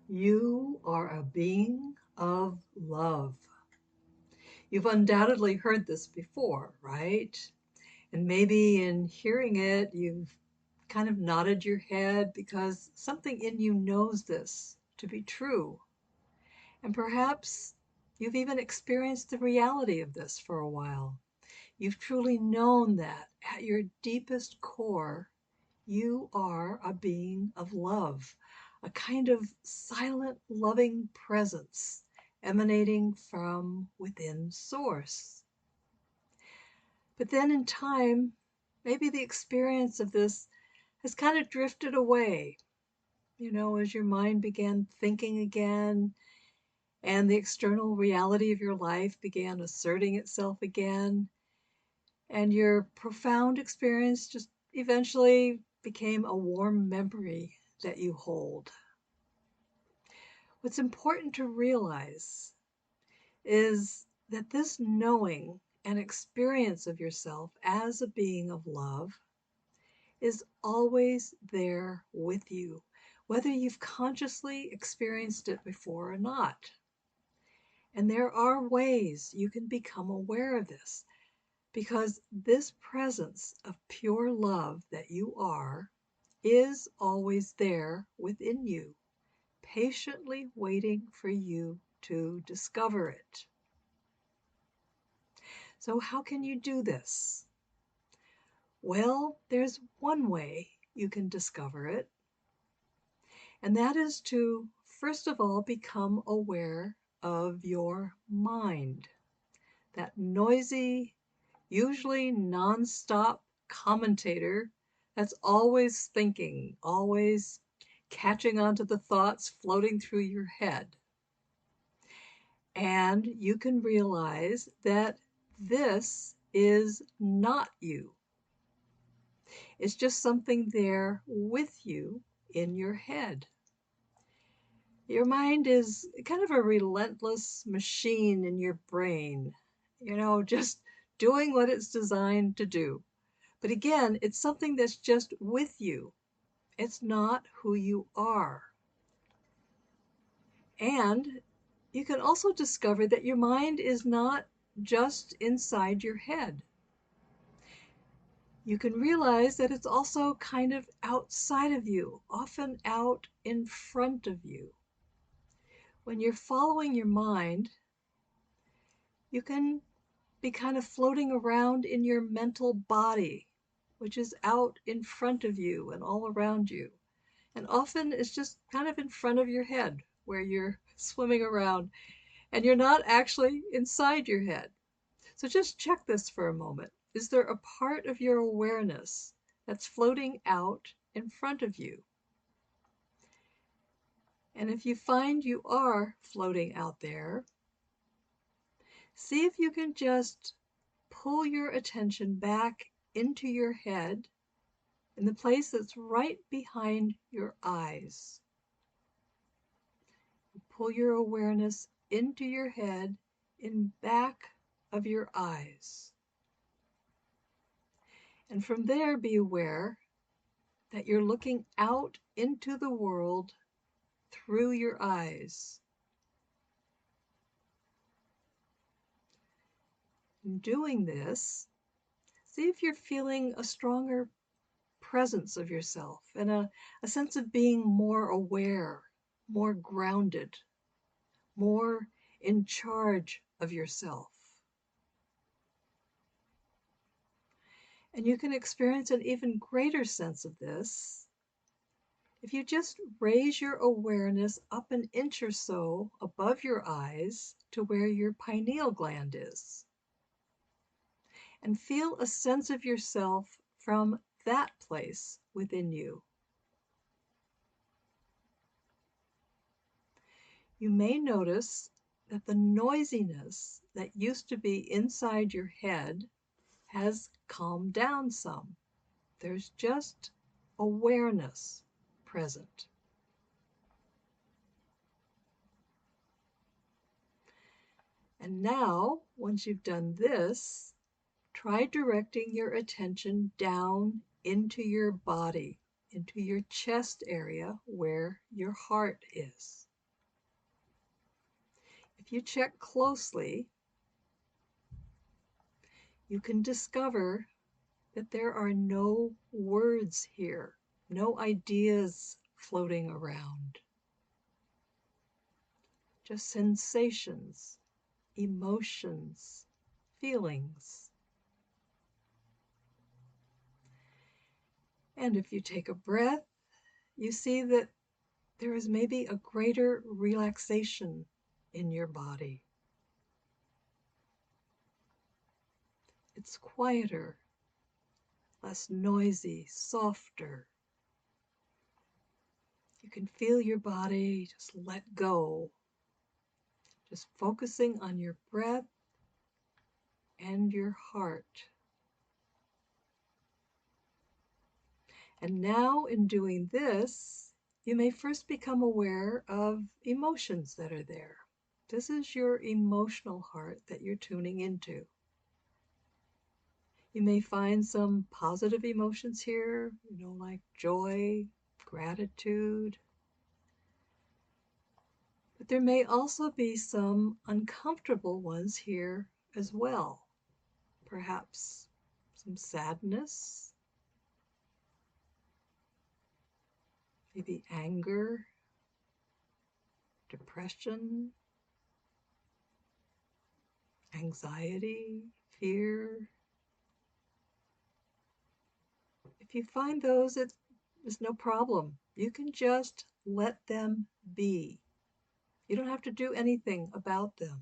You are a being of love. You've undoubtedly heard this before, right? And maybe in hearing it, you've kind of nodded your head because something in you knows this to be true. And perhaps you've even experienced the reality of this for a while. You've truly known that at your deepest core, you are a being of love, a kind of silent, loving presence emanating from within Source. But then in time, maybe the experience of this has kind of drifted away, as your mind began thinking again and the external reality of your life began asserting itself again. And your profound experience just eventually became a warm memory that you hold. What's important to realize is that this knowing and experience of yourself as a being of love is always there with you, whether you've consciously experienced it before or not. And there are ways you can become aware of this, because this presence of pure love that you are is always there within you, patiently waiting for you to discover it. So, how can you do this? Well, there's one way you can discover it, and that is to, first of all, become aware of your mind, that noisy, usually nonstop commentator that's always thinking, always catching on to the thoughts floating through your head. And you can realize that this is not you. It's just something there with you in your head. Your mind is kind of a relentless machine in your brain, just doing what it's designed to do. But again, it's something that's just with you. It's not who you are. And you can also discover that your mind is not just inside your head. You can realize that it's also kind of outside of you, often out in front of you. When you're following your mind, you can be kind of floating around in your mental body, which is out in front of you and all around you. And often it's just kind of in front of your head where you're swimming around and you're not actually inside your head. So just check this for a moment. Is there a part of your awareness that's floating out in front of you? And if you find you are floating out there, see if you can just pull your attention back into your head in the place that's right behind your eyes. Pull your awareness into your head in back of your eyes. And from there, be aware that you're looking out into the world through your eyes. In doing this, see if you're feeling a stronger presence of yourself and a sense of being more aware, more grounded, more in charge of yourself. And you can experience an even greater sense of this if you just raise your awareness up an inch or so above your eyes to where your pineal gland is. And feel a sense of yourself from that place within you. You may notice that the noisiness that used to be inside your head has calmed down some. There's just awareness present. And now, once you've done this, try directing your attention down into your body, into your chest area where your heart is. if you check closely, you can discover that there are no words here, no ideas floating around, just sensations, emotions, feelings. And if you take a breath, you see that there is maybe a greater relaxation in your body. It's quieter, less noisy, softer. You can feel your body just let go, just focusing on your breath and your heart. And now, in doing this, you may first become aware of emotions that are there. This is your emotional heart that you're tuning into. You may find some positive emotions here, like joy, gratitude. But there may also be some uncomfortable ones here as well. Perhaps some sadness, maybe anger, depression, anxiety, fear. If you find those, it's no problem. You can just let them be. You don't have to do anything about them.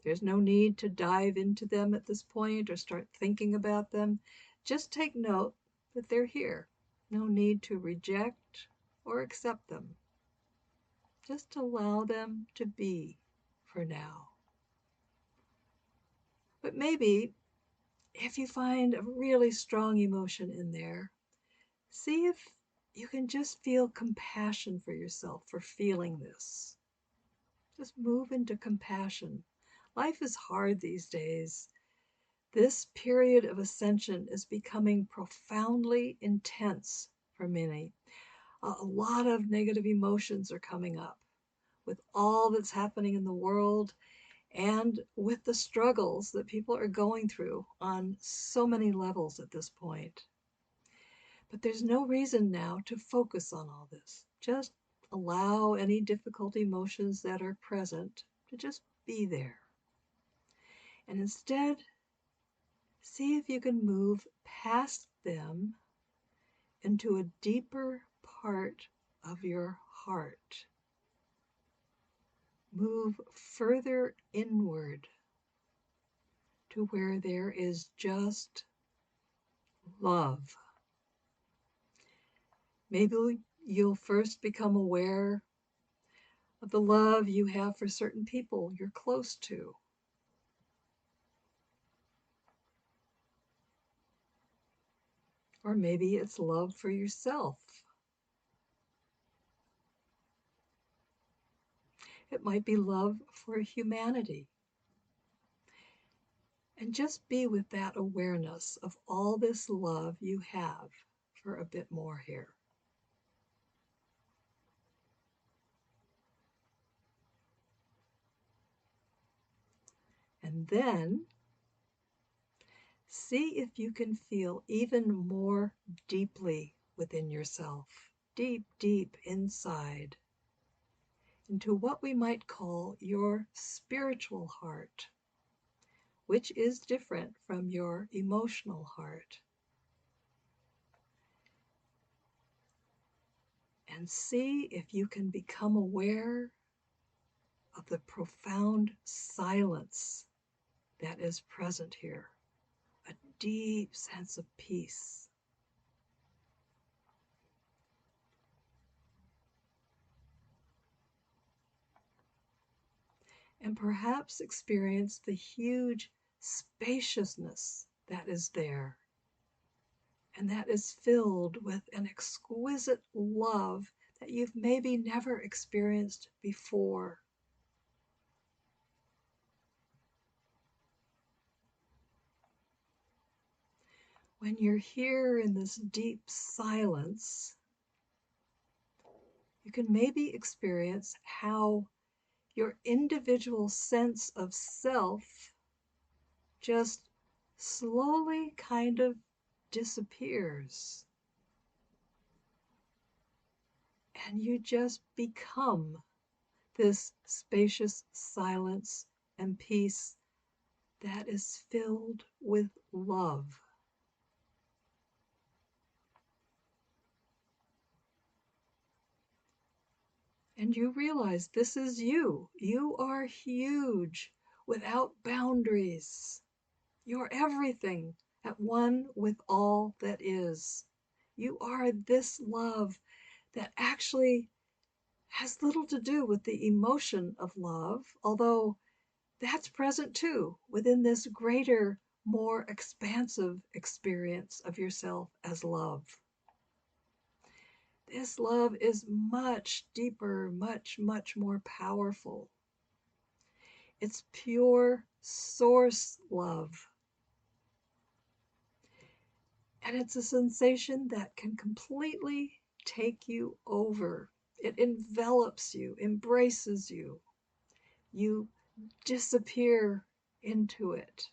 There's no need to dive into them at this point or start thinking about them. Just take note that they're here. No need to reject or accept them. Just allow them to be for now. But maybe if you find a really strong emotion in there, see if you can just feel compassion for yourself for feeling this. Just move into compassion. Life is hard these days. This period of ascension is becoming profoundly intense for many. A lot of negative emotions are coming up with all that's happening in the world and with the struggles that people are going through on so many levels at this point. But there's no reason now to focus on all this. Just allow any difficult emotions that are present to just be there. And instead, see if you can move past them into a deeper part of your heart. Move further inward to where there is just love. Maybe you'll first become aware of the love you have for certain people you're close to. Or maybe it's love for yourself. It might be love for humanity. And just be with that awareness of all this love you have for a bit more here. And then see if you can feel even more deeply within yourself, deep, deep inside, into what we might call your spiritual heart, which is different from your emotional heart. And see if you can become aware of the profound silence that is present here, a deep sense of peace. And perhaps experience the huge spaciousness that is there, and that is filled with an exquisite love that you've maybe never experienced before. When you're here in this deep silence, you can maybe experience how your individual sense of self just slowly kind of disappears. And you just become this spacious silence and peace that is filled with love. And you realize this is you. You are huge, without boundaries. You're everything, at one with all that is. You are this love that actually has little to do with the emotion of love, although that's present too within this greater, more expansive experience of yourself as love. This love is much deeper, much, much more powerful. It's pure source love. And it's a sensation that can completely take you over. It envelops you, embraces you. You disappear into it.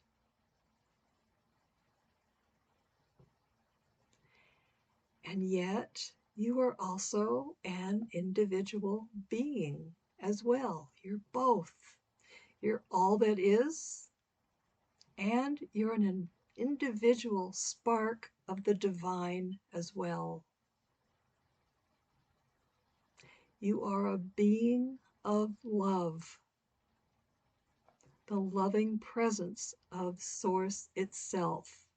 And yet, you are also an individual being as well. You're both. You're all that is, and you're an individual spark of the divine as well. You are a being of love, the loving presence of Source itself,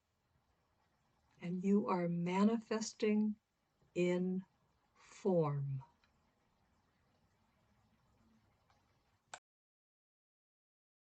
and you are manifesting in form.